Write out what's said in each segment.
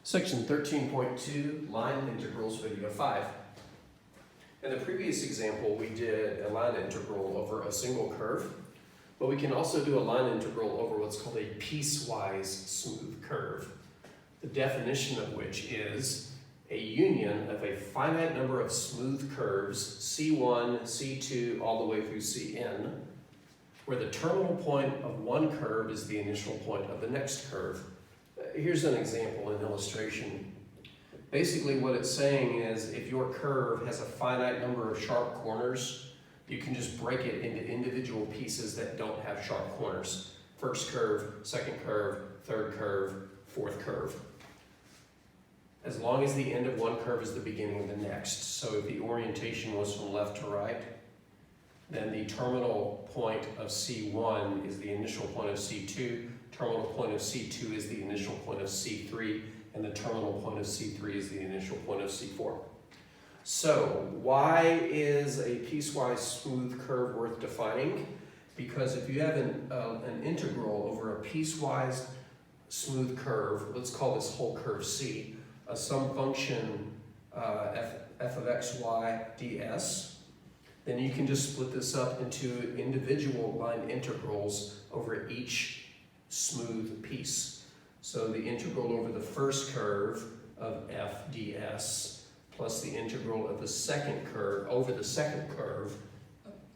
Section 13.2, line integrals, video 5. In the previous example, we did a line integral over a single curve, but we can also do a line integral over what's called a piecewise smooth curve, the definition of which is a union of a finite number of smooth curves, C1, C2, all the way through Cn, where the terminal point of one curve is the initial point of the next curve. Here's an example, an illustration. Basically what it's saying is if your curve has a finite number of sharp corners, you can just break it into individual pieces that don't have sharp corners. First curve, second curve, third curve, fourth curve. As long as the end of one curve is the beginning of the next. So if the orientation was from left to right, then the terminal point of C1 is the initial point of C2, terminal point of C2 is the initial point of C3, and the terminal point of C3 is the initial point of C4. So why is a piecewise smooth curve worth defining? Because if you have an integral over a piecewise smooth curve, let's call this whole curve C, some function f of x, y, ds, then you can just split this up into individual line integrals over each smooth piece. So the integral over the first curve of f ds plus the integral of the second curve over the second curve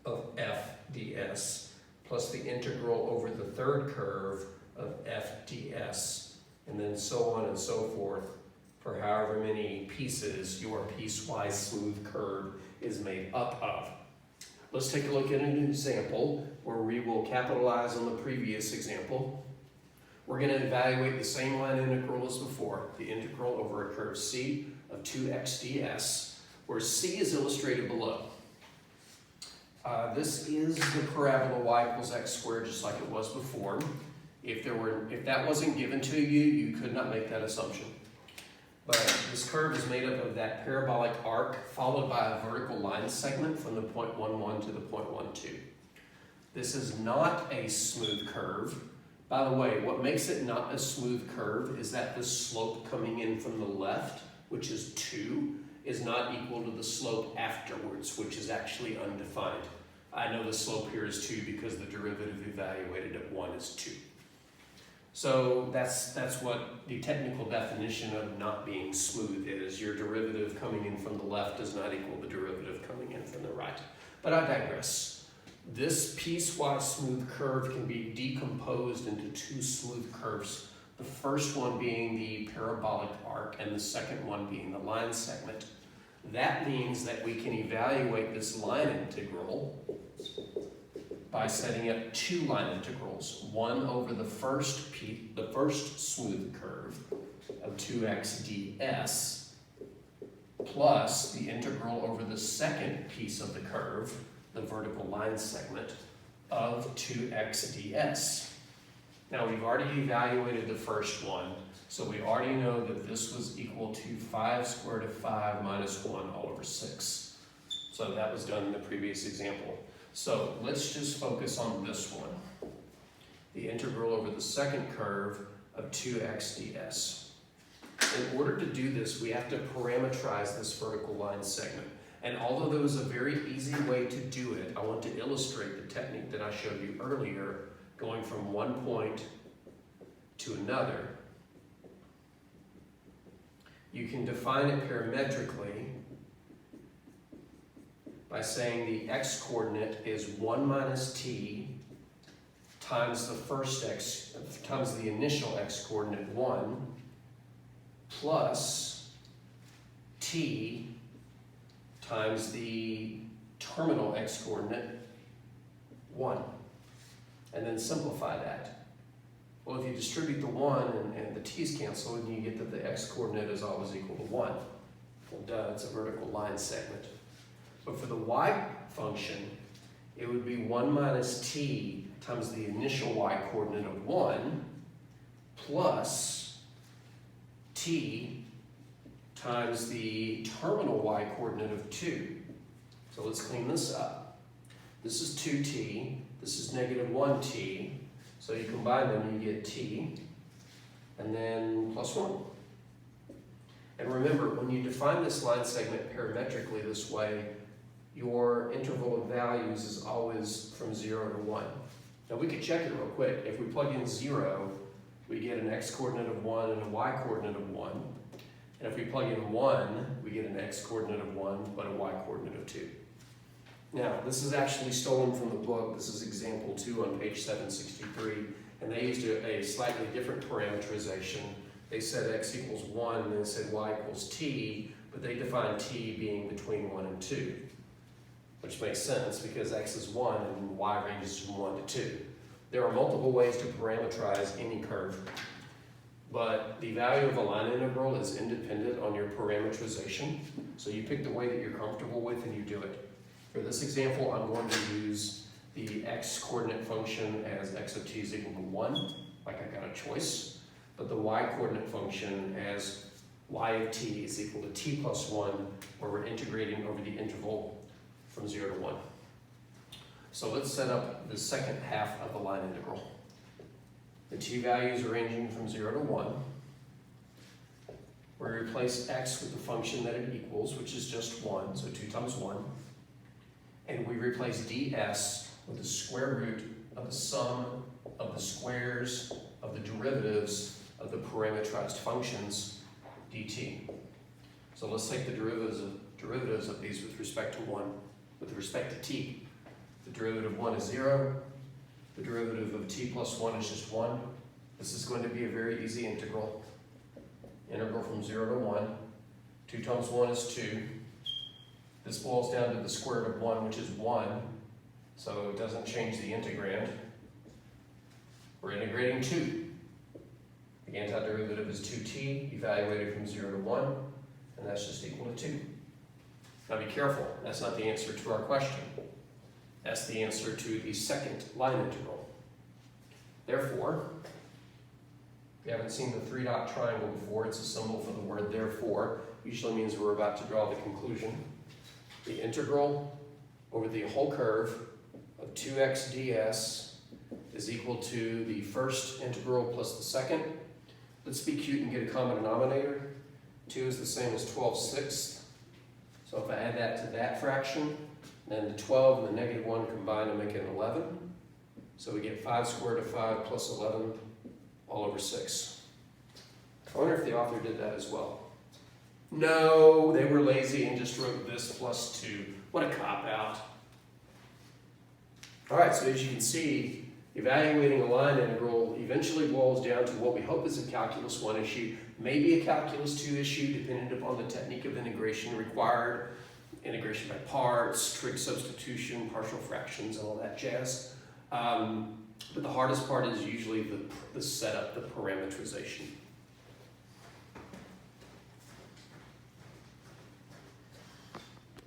of f ds plus the integral over the third curve of f ds, and then so on and so forth for however many pieces your piecewise smooth curve is made up of. Let's take a look at an example where we will capitalize on the previous example. We're going to evaluate the same line integral as before, the integral over a curve C of 2x ds, where C is illustrated below. This is the parabola y equals x squared, just like it was before. If that wasn't given to you, you could not make that assumption. But this curve is made up of that parabolic arc followed by a vertical line segment from the point 1,1 to the point 1,2. This is not a smooth curve. By the way, what makes it not a smooth curve is that the slope coming in from the left, which is 2, is not equal to the slope afterwards, which is actually undefined. I know the slope here is 2 because the derivative evaluated at 1 is 2. So that's what the technical definition of not being smooth is. Your derivative coming in from the left does not equal the derivative coming in from the right. But I digress. This piecewise smooth curve can be decomposed into two smooth curves. The first one being the parabolic arc and the second one being the line segment. That means that we can evaluate this line integral by setting up two line integrals, one over the first smooth curve of 2x ds plus the integral over the second piece of the curve, the vertical line segment, of 2x ds. Now we've already evaluated the first one, so we already know that this was equal to 5 squared of 5 minus 1 all over 6. So that was done in the previous example. So let's just focus on this one, the integral over the second curve of 2x ds. In order to do this, we have to parameterize this vertical line segment. And although there was a very easy way to do it, I want to illustrate the technique that I showed you earlier, going from one point to another. You can define it parametrically by saying the x-coordinate is 1 minus t times the initial x-coordinate 1 plus t times the terminal x-coordinate 1, and then simplify that. Well, if you distribute the 1 and the t's cancel, and you get that the x-coordinate is always equal to 1. Well, duh, it's a vertical line segment. But for the y function, it would be 1 minus t times the initial y coordinate of 1 plus t times the terminal y coordinate of 2. So let's clean this up. This is 2t, this is negative 1t, so you combine them, you get t, and then plus 1. And remember, when you define this line segment parametrically this way, your interval of values is always from 0 to 1. Now we could check it real quick. If we plug in 0, we get an x-coordinate of 1 and a y-coordinate of 1. And if we plug in 1, we get an x-coordinate of 1, but a y-coordinate of 2. Now, this is actually stolen from the book. This is example 2 on page 763. And they used a slightly different parameterization. They said x equals 1, and they said y equals t, but they defined t being between 1 and 2. Which makes sense because x is 1 and y ranges from 1 to 2. There are multiple ways to parameterize any curve, but the value of a line integral is independent on your parameterization. So you pick the way that you're comfortable with and you do it. For this example, I'm going to use the x-coordinate function as x of t is equal to 1, like I got a choice, but the y-coordinate function as y of t is equal to t plus 1, where we're integrating over the interval from 0 to 1. So let's set up the second half of the line integral. The t values are ranging from 0 to 1. We replace x with the function that it equals, which is just 1, so 2 times 1. And we replace ds with the square root of the sum of the squares of the derivatives of the parameterized functions dt. So let's take the derivatives of these with respect to 1. With respect to t, the derivative of 1 is 0. The derivative of t plus 1 is just 1. This is going to be a very easy integral. Integral from 0 to 1. 2 times 1 is 2. This boils down to the square root of 1, which is 1. So it doesn't change the integrand. We're integrating 2. The antiderivative is 2t, evaluated from 0 to 1, and that's just equal to 2. Now be careful, that's not the answer to our question. That's the answer to the second line integral. Therefore, if you haven't seen the 3-dot triangle before, it's a symbol for the word therefore. Usually means we're about to draw the conclusion. The integral over the whole curve of 2x ds is equal to the first integral plus the second. Let's be cute and get a common denominator. 2 is the same as 12/6. So if I add that to that fraction, then the 12 and the negative 1 combine to make it an 11. So we get 5 squared of 5 plus 11 all over 6. I wonder if the author did that as well. No, they were lazy and just wrote this plus 2. What a cop-out. All right, so as you can see, evaluating a line integral eventually boils down to what we hope is a Calculus 1 issue, maybe a Calculus 2 issue, depending upon the technique of integration required, integration by parts, trig substitution, partial fractions, and all that jazz. But the hardest part is usually the setup, the parameterization.